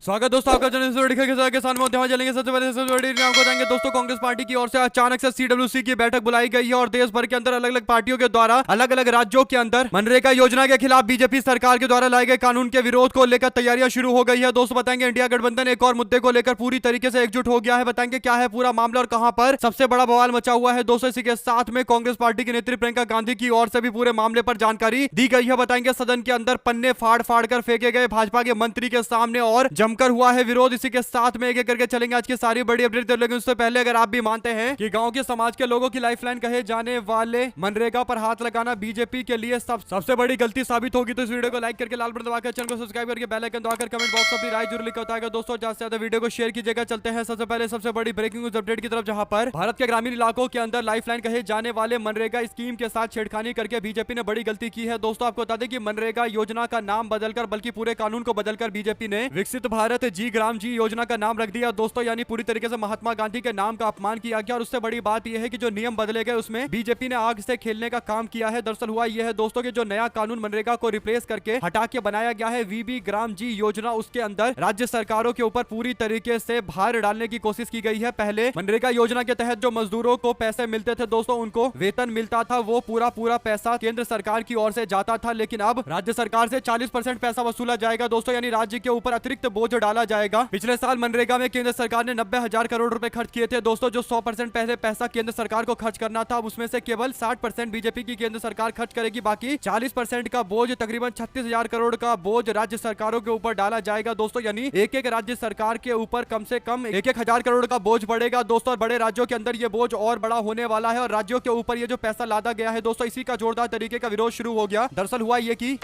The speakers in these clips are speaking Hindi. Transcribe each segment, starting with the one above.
स्वागत दोस्तों आपका चैनल के साथ में चलेंगे। सबसे पहले सबसे बड़ी आपको बताएंगे दोस्तों, कांग्रेस पार्टी की ओर से अचानक से सीडब्ल्यूसी की बैठक बुलाई गई है और देश भर के अंदर अलग अलग पार्टियों के द्वारा अलग अलग राज्यों के अंदर मनरेगा योजना के खिलाफ बीजेपी सरकार के द्वारा लाए गए कानून के विरोध को लेकर तैयारियां शुरू हो गई है। दोस्तों बताएंगे इंडिया गठबंधन एक और मुद्दे को लेकर पूरी तरीके से एकजुट हो गया है। बताएंगे क्या है पूरा मामला और कहां पर सबसे बड़ा बवाल मचा हुआ है। दोस्तों इसी के साथ में कांग्रेस पार्टी की नेत्री प्रियंका गांधी की ओर से भी पूरे मामले पर जानकारी दी गई है। बताएंगे सदन के अंदर पन्ने फाड़ फाड़ कर फेंके गए भाजपा के मंत्री के सामने और जमकर हुआ है विरोध। इसी के साथ में एक एक करके चलेंगे आज की सारी बड़ी अपडेट। लेकिन उससे पहले अगर आप भी मानते हैं कि गांव के समाज के लोगों की लाइफलाइन कहे जाने वाले मनरेगा पर हाथ लगाना बीजेपी के लिए सबसे बड़ी गलती साबित होगी, तो इस वीडियो को लाइक करके लाल बटन दबाकर चैनल को सब्सक्राइब करके बेल आइकन दबाकर कमेंट बॉक्स में अपनी राय जरूर लिखकर बताएगा। दोस्तों ज्यादा से ज्यादा वीडियो को शेयर कीजिएगा। चलते हैं सबसे पहले सबसे बड़ी ब्रेकिंग न्यूज अपडेट की तरफ, जहां पर भारत के ग्रामीण इलाकों के अंदर लाइफलाइन कहे जाने वाले मनरेगा स्कीम के साथ छेड़खानी करके बीजेपी ने बड़ी गलती की है। दोस्तों आपको बता दें कि मनरेगा योजना का नाम बदलकर बल्कि पूरे कानून को बदलकर बीजेपी ने विकसित भारत जी ग्राम जी योजना का नाम रख दिया। दोस्तों यानी पूरी तरीके से महात्मा गांधी के नाम का अपमान किया गया और उससे बड़ी बात यह है कि जो नियम बदले गए उसमें बीजेपी ने आग से खेलने का काम किया है। दरअसल हुआ यह है दोस्तों कि जो नया कानून मनरेगा को रिप्लेस करके हटा के बनाया गया है वीबी ग्राम जी योजना, उसके अंदर राज्य सरकारों के ऊपर पूरी तरीके से भार डालने की कोशिश की गई है। पहले मनरेगा योजना के तहत जो मजदूरों को पैसे मिलते थे दोस्तों, उनको वेतन मिलता था, वो पूरा पैसा केंद्र सरकार की ओर से जाता था। लेकिन अब राज्य सरकार से 40% पैसा वसूला जाएगा दोस्तों, यानी राज्य के ऊपर अतिरिक्त बोझ डाला जाएगा। पिछले साल मनरेगा में केंद्र सरकार ने 90,000 करोड़ रुपए खर्च किए थे दोस्तों। जो 100% पहले पैसा केंद्र सरकार को खर्च करना था, उसमें से केवल 60% बीजेपी की केंद्र सरकार खर्च करेगी। बाकी 40% का बोझ, तकरीबन 36,000 करोड़ का बोझ राज्य सरकारों के ऊपर डाला जाएगा दोस्तों। यानी एक एक राज्य सरकार के ऊपर कम से कम 1,000 करोड़ का बोझ बढ़ेगा दोस्तों। और बड़े राज्यों के अंदर ये बोझ और बड़ा होने वाला है और राज्यों के ऊपर ये जो पैसा लादा गया है दोस्तों, इसी का जोरदार तरीके का विरोध शुरू हो गया। दरअसल हुआ ये कि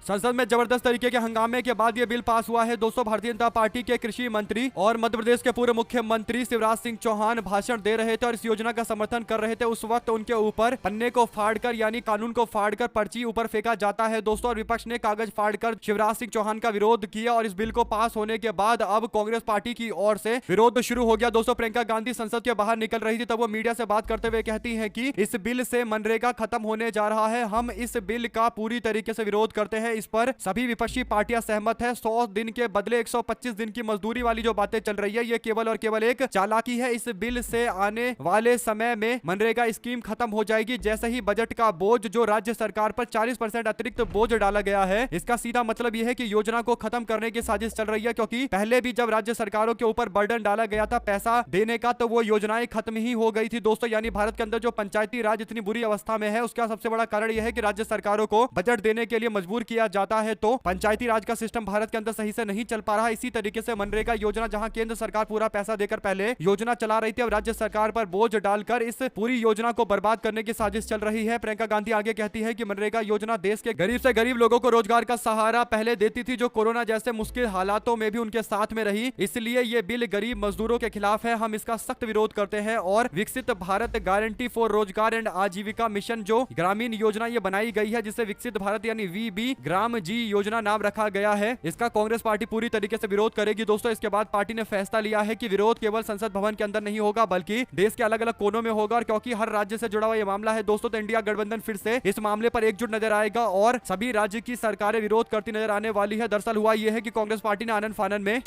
संसद में जबरदस्त तरीके के हंगामे के बाद यह बिल पास हुआ है दोस्तों। भारतीय जनता पार्टी के कृषि मंत्री और मध्य प्रदेश के पूर्व मुख्यमंत्री शिवराज सिंह चौहान भाषण दे रहे थे और इस योजना का समर्थन कर रहे थे। उस वक्त उनके ऊपर पन्ने को फाड़कर यानी कानून को फाड़कर पर्ची ऊपर फेंका जाता है दोस्तों, और विपक्ष ने कागज फाड़कर शिवराज सिंह चौहान का विरोध किया। और इस बिल को पास होने के बाद अब कांग्रेस पार्टी की ओर से विरोध शुरू हो गया दोस्तों। प्रियंका गांधी संसद के बाहर निकल रही थी, तब वो मीडिया से बात करते हुए कहती है कि इस बिल से मनरेगा खत्म होने जा रहा है, हम इस बिल का पूरी तरीके से विरोध करते हैं। इस पर सभी विपक्षी पार्टियां सहमत है। 100 दिन के बदले 125 दिन की मजदूरी वाली जो बातें चल रही है, ये केवल और केवल एक चालाकी है। इस बिल से आने वाले समय में मनरेगा स्कीम खत्म हो जाएगी। जैसे ही बजट का बोझ जो राज्य सरकार पर 40% अतिरिक्त बोझ डाला गया है, इसका सीधा मतलब यह है कि योजना को खत्म करने की साजिश चल रही है। क्योंकि पहले भी जब राज्य सरकारों के ऊपर बर्डन डाला गया था पैसा देने का, तो वो योजनाएं खत्म ही हो गई थी दोस्तों। यानी भारत के अंदर जो पंचायती राज इतनी बुरी अवस्था में है, उसका सबसे बड़ा कारण यह है कि राज्य सरकारों को बजट देने के लिए मजबूर किया जाता है। तो पंचायती राज का सिस्टम भारत के अंदर सही से नहीं चल पा रहा है। इसी तरीके से मनरेगा योजना, जहां केंद्र सरकार पूरा पैसा देकर पहले योजना चला रही थी, अब राज्य सरकार पर बोझ डालकर इस पूरी योजना को बर्बाद करने की साजिश चल रही है। प्रियंका गांधी आगे कहती है कि मनरेगा योजना देश के गरीब से गरीब लोगों को रोजगार का सहारा पहले देती थी, जो कोरोना जैसे मुश्किल हालातों में भी उनके साथ में रही। इसलिए ये बिल गरीब मजदूरों के खिलाफ है, हम इसका सख्त विरोध करते हैं। और विकसित भारत गारंटी फॉर रोजगार एंड आजीविका मिशन जो ग्रामीण योजना ये बनाई गई है, जिसे विकसित भारत यानी वीबी ग्राम जी योजना नाम रखा गया है, इसका कांग्रेस पार्टी पूरी तरीके से विरोध करेगी दोस्तों। इसके बाद पार्टी ने फैसला लिया है कि विरोध केवल संसद भवन के अंदर नहीं होगा, बल्कि देश के अलग अलग कोनों में होगा। और क्योंकि हर राज्य से जुड़ा हुआ यह मामला है दोस्तों, तो इंडिया गठबंधन फिर से इस मामले पर एकजुट नजर आएगा और सभी राज्य की सरकारें विरोध करती नजर आने वाली है। दरअसल हुआ यह है कि कांग्रेस पार्टी ने आनन फानन में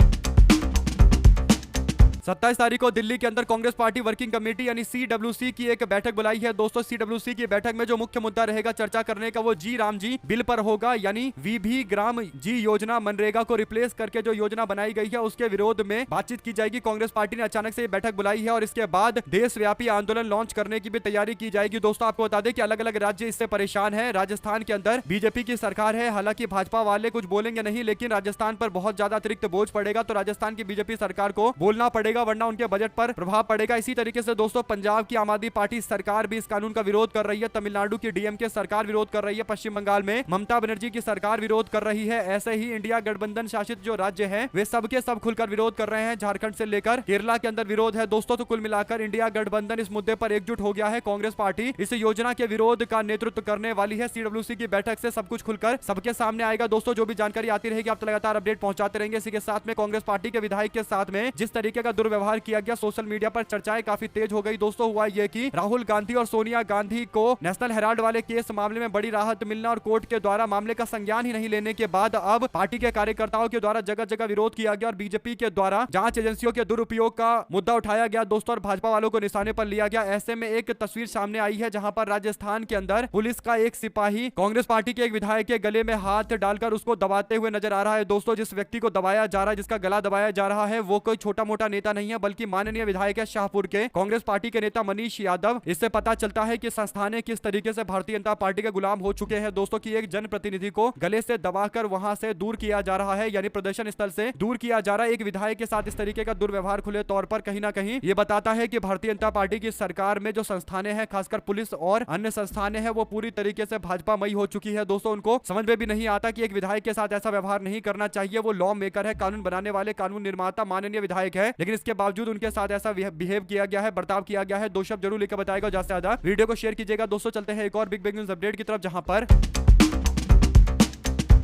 27 तारीख को दिल्ली के अंदर कांग्रेस पार्टी वर्किंग कमेटी यानी सीडब्ल्यूसी की एक बैठक बुलाई है दोस्तों। सीडब्ल्यूसी की बैठक में जो मुख्य मुद्दा रहेगा चर्चा करने का, वो जी राम जी बिल पर होगा। यानी वीबी ग्राम जी योजना मनरेगा को रिप्लेस करके जो योजना बनाई गई है, उसके विरोध में बातचीत की जाएगी। कांग्रेस पार्टी ने अचानक से बैठक बुलाई है और इसके बाद देशव्यापी आंदोलन लॉन्च करने की भी तैयारी की जाएगी दोस्तों। आपको बता दें कि अलग अलग राज्य इससे परेशान है। राजस्थान के अंदर बीजेपी की सरकार है, हालांकि भाजपा वाले कुछ बोलेंगे नहीं, लेकिन राजस्थान पर बहुत ज्यादा अतिरिक्त बोझ पड़ेगा, तो राजस्थान की बीजेपी सरकार को बोलना पड़ेगा, वरना उनके बजट पर प्रभाव पड़ेगा। इसी तरीके से दोस्तों पंजाब की आम आदमी पार्टी सरकार भी इस कानून का विरोध कर रही है। तमिलनाडु की डीएमके सरकार विरोध कर रही है। पश्चिम बंगाल में ममता बनर्जी की सरकार विरोध कर रही है। ऐसे ही इंडिया गठबंधन शासित जो राज्य है, वे सबके सब खुलकर विरोध कर रहे हैं। झारखंड से लेकर केरला के अंदर विरोध है दोस्तों। तो कुल मिलाकर इंडिया गठबंधन इस मुद्दे पर एकजुट हो गया है। कांग्रेस पार्टी इस योजना के विरोध का नेतृत्व करने वाली है। सीडब्ल्यूसी की बैठक से सब कुछ खुलकर सबके सामने आएगा दोस्तों। जो भी जानकारी आती रहेगी आप तो लगातार अपडेट पहुंचाते रहेंगे। इसी के साथ में कांग्रेस पार्टी के विधायक के साथ में जिस तरीके का दुर्व्यवहार किया गया। सोशल मीडिया पर चर्चाएं काफी तेज हो गई। दोस्तों हुआ ये कि राहुल गांधी और सोनिया गांधी को नेशनल हेराल्ड वाले केस मामले में बड़ी राहत मिलना और कोर्ट के द्वारा मामले का संज्ञान ही नहीं लेने के बाद अब पार्टी के कार्यकर्ताओं के द्वारा जगह जगह विरोध किया गया और बीजेपी के द्वारा जांच एजेंसियों के दुरुपयोग का मुद्दा उठाया गया दोस्तों, और भाजपा वालों को निशाने पर लिया गया। ऐसे में एक तस्वीर सामने आई है जहां पर राजस्थान के अंदर पुलिस का एक सिपाही कांग्रेस पार्टी के एक विधायक के गले में हाथ डालकर उसको दबाते हुए नजर आ रहा है। दोस्तों जिस व्यक्ति को दबाया जा रहा है, जिसका गला दबाया जा रहा है, वो कोई छोटा मोटा नेता नहीं है बल्कि माननीय विधायक है शाहपुर के कांग्रेस पार्टी के नेता मनीष यादव। इससे पता चलता है कि संस्थाने किस तरीके से भारतीय जनता पार्टी के गुलाम हो चुके हैं दोस्तों, की एक जनप्रतिनिधि को गले से दबाकर वहां से दूर किया जा रहा है, यानी प्रदर्शन स्थल से दूर किया जा रहा है। एक विधायक के साथ इस तरीके का दुर्व्यवहार खुले तौर पर कहीं ना कहीं ये बताता है कि भारतीय जनता पार्टी की सरकार में जो संस्थाने हैं, खासकर पुलिस और अन्य संस्थाने हैं, वो पूरी तरीके से भाजपा मई हो चुकी है दोस्तों। उनको समझ में भी नहीं आता कि एक विधायक के साथ ऐसा व्यवहार नहीं करना चाहिए। वो लॉ मेकर है, कानून बनाने वाले, कानून निर्माता माननीय विधायक है, लेकिन इसके बावजूद उनके साथ ऐसा बिहेव किया गया है, बर्ताव किया गया है। दो शब्द जरूर लेकर बताएगा, ज्यादा से ज्यादा वीडियो को शेयर कीजिएगा दोस्तों। चलते हैं एक और बिग न्यूज अपडेट की तरफ, जहां पर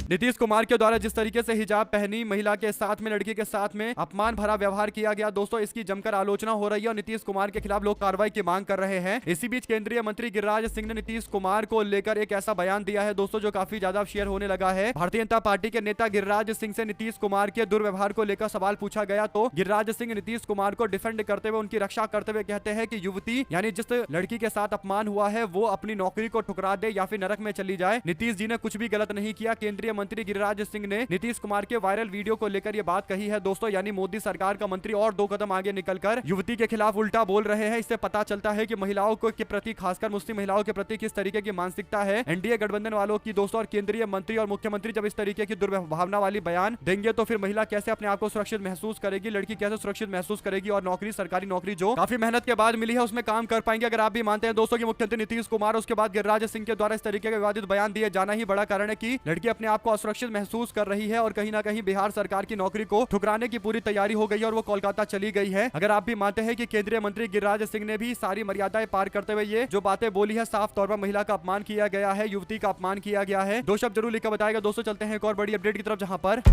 नीतीश कुमार के द्वारा जिस तरीके से हिजाब पहनी महिला के साथ में, लड़की के साथ में अपमान भरा व्यवहार किया गया दोस्तों, इसकी जमकर आलोचना हो रही है और नीतीश कुमार के खिलाफ लोग कार्रवाई की मांग कर रहे हैं। इसी बीच केंद्रीय मंत्री गिरिराज सिंह ने नीतीश कुमार को लेकर एक ऐसा बयान दिया है दोस्तों जो काफी ज्यादा शेयर होने लगा है। भारतीय जनता पार्टी के नेता गिरिराज सिंह से नीतीश कुमार के दुर्व्यवहार को लेकर सवाल पूछा गया तो गिरिराज सिंह नीतीश कुमार को डिफेंड करते हुए, उनकी रक्षा करते हुए कहते हैं कि युवती यानी जिस लड़की के साथ अपमान हुआ है वो अपनी नौकरी को ठुकरा दे या फिर नरक में चली जाए। नीतीश जी ने कुछ भी गलत नहीं किया। केंद्रीय मंत्री गिरिराज सिंह ने नीतीश कुमार के वायरल वीडियो को लेकर यह बात कही है दोस्तों, यानी मोदी सरकार का मंत्री और 2 कदम आगे निकलकर युवती के खिलाफ उल्टा बोल रहे हैं। इससे पता चलता है कि महिलाओं को के प्रति, खासकर मुस्लिम महिलाओं के प्रति किस तरीके की मानसिकता है एनडीए गठबंधन वालों की दोस्तों। और केंद्रीय मंत्री और मुख्यमंत्री जब इस तरीके की दुर्भावना वाली बयान देंगे तो फिर महिला कैसे अपने आप को सुरक्षित महसूस करेगी, लड़की कैसे सुरक्षित महसूस करेगी, और नौकरी, सरकारी नौकरी जो काफी मेहनत के बाद मिली है उसमें काम कर पाएंगे। अगर आप भी मानते हैं दोस्तों कि मुख्यमंत्री नीतीश कुमार उसके बाद गिरिराज सिंह के द्वारा इस तरीके के विवादित बयान दिए जाना ही बड़ा कारण है कि लड़की अपने आप को असुरक्षित महसूस कर रही है और कहीं ना कहीं बिहार सरकार की नौकरी को ठुकराने की पूरी तैयारी हो गई है और वो कोलकाता चली गई है। अगर आप भी मानते हैं कि केंद्रीय मंत्री गिरिराज सिंह ने भी सारी मर्यादाएं पार करते हुए ये जो बातें बोली है, साफ तौर पर महिला का अपमान किया गया है, युवती का अपमान किया गया है, 2 शब्द जरूर लिखकर बताएगा दोस्तों। चलते हैं एक और बड़ी अपडेट की तरफ, जहां पर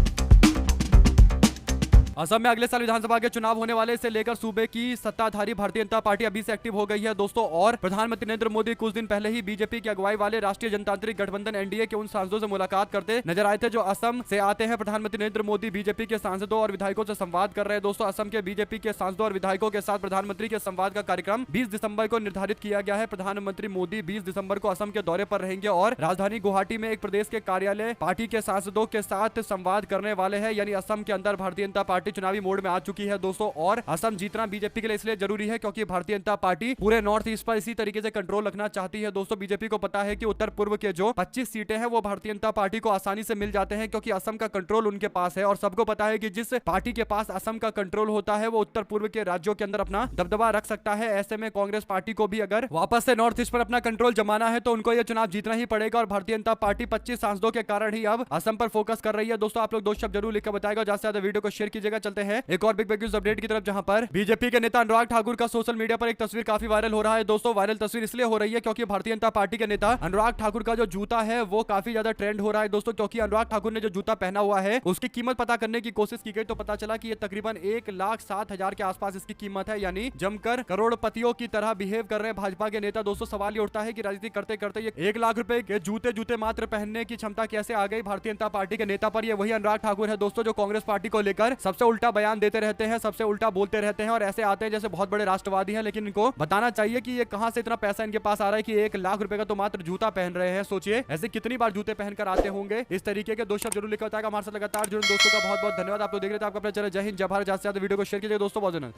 असम में अगले साल विधानसभा के चुनाव होने वाले से लेकर सूबे की सत्ताधारी भारतीय जनता पार्टी अभी से एक्टिव हो गई है दोस्तों। और प्रधानमंत्री नरेंद्र मोदी कुछ दिन पहले ही बीजेपी की अगुवाई वाले राष्ट्रीय जनतांत्रिक गठबंधन एनडीए के उन सांसदों से मुलाकात करते नजर आए थे जो असम से आते हैं। प्रधानमंत्री नरेंद्र मोदी बीजेपी के सांसदों और विधायकों से संवाद कर रहे हैं दोस्तों। असम के बीजेपी के सांसदों और विधायकों के साथ प्रधानमंत्री के संवाद का कार्यक्रम 20 दिसंबर को निर्धारित किया गया है। प्रधानमंत्री मोदी 20 दिसंबर को असम के दौरे पर रहेंगे और राजधानी गुवाहाटी में एक प्रदेश के कार्यालय पार्टी के सांसदों के साथ संवाद करने वाले हैं। यानी असम के अंदर भारतीय जनता पार्टी चुनावी मोड में आ चुकी है दोस्तों। और असम जीतना बीजेपी के लिए इसलिए जरूरी है क्योंकि भारतीय जनता पार्टी पूरे नॉर्थ ईस्ट पर इसी तरीके से कंट्रोल रखना चाहती है दोस्तों। बीजेपी को पता है कि उत्तर पूर्व के जो 25 सीटें हैं वो भारतीय जनता पार्टी को आसानी से मिल जाते हैं क्योंकि असम का कंट्रोल उनके पास है। और सबको पता है कि जिस पार्टी के पास असम का कंट्रोल होता है वो उत्तर पूर्व के राज्यों के अंदर अपना दबदबा रख सकता है। ऐसे में कांग्रेस पार्टी को भी अगर वापस से नॉर्थ ईस्ट पर अपना कंट्रोल जमाना है तो उनको यह चुनाव जीतना ही पड़ेगा। और भारतीय जनता पार्टी 25 सांसदों के कारण ही अब असम पर फोकस कर रही है दोस्तों। आप लोग 2 शब्द जरूर लिखकर बताएगा, ज्यादा से ज्यादा वीडियो को शेयर कीजिएगा। चलते हैं एक और बिग न्यूज अपडेट की तरफ, जहां पर बीजेपी के नेता अनुराग ठाकुर का सोशल मीडिया पर एक तस्वीर काफी वायरल हो रहा है दोस्तों। वायरल तस्वीर इसलिए हो रही है क्योंकि भारतीय जनता पार्टी के नेता अनुराग ठाकुर का जो जूता है वो काफी ज्यादा ट्रेंड हो रहा है दोस्तों। क्योंकि अनुराग ठाकुर ने जो जूता पहना हुआ है उसकी कीमत पता करने की कोशिश की गई तो पता चला कि ये तकरीबन 1,07,000 के आसपास इसकी कीमत है। यानी जमकर करोड़पतियों की तरह बिहेव कर रहे हैं भाजपा के नेता दोस्तों। सवाल ये उठता है कि राजनीति करते करते ये 1 लाख रुपए के जूते मात्र पहनने की क्षमता कैसे आ गई भारतीय जनता पार्टी के नेता पर। ये वही अनुराग ठाकुर है दोस्तों जो कांग्रेस पार्टी को लेकर सबसे उल्टा बयान देते रहते हैं, सबसे उल्टा बोलते रहते हैं और ऐसे आते हैं जैसे बहुत बड़े राष्ट्रवादी हैं। लेकिन इनको बताना चाहिए कि ये कहां से इतना पैसा इनके पास आ रहा है कि 1 लाख रुपए का तो मात्र जूता पहन रहे हैं। सोचिए ऐसे कितनी बार जूते पहनकर आते होंगे। इस तरीके के 2 शब्द जरूर लिखा होता है। हमारे साथ लगातार जुड़े दोस्तों का बहुत बहुत धन्यवाद। आप लोग देख रहे थे आपका अपना चैनल जय हिंद जय भारत। ज्यादा से ज्यादा वीडियो को शेयर कीजिए दोस्तों। बहुत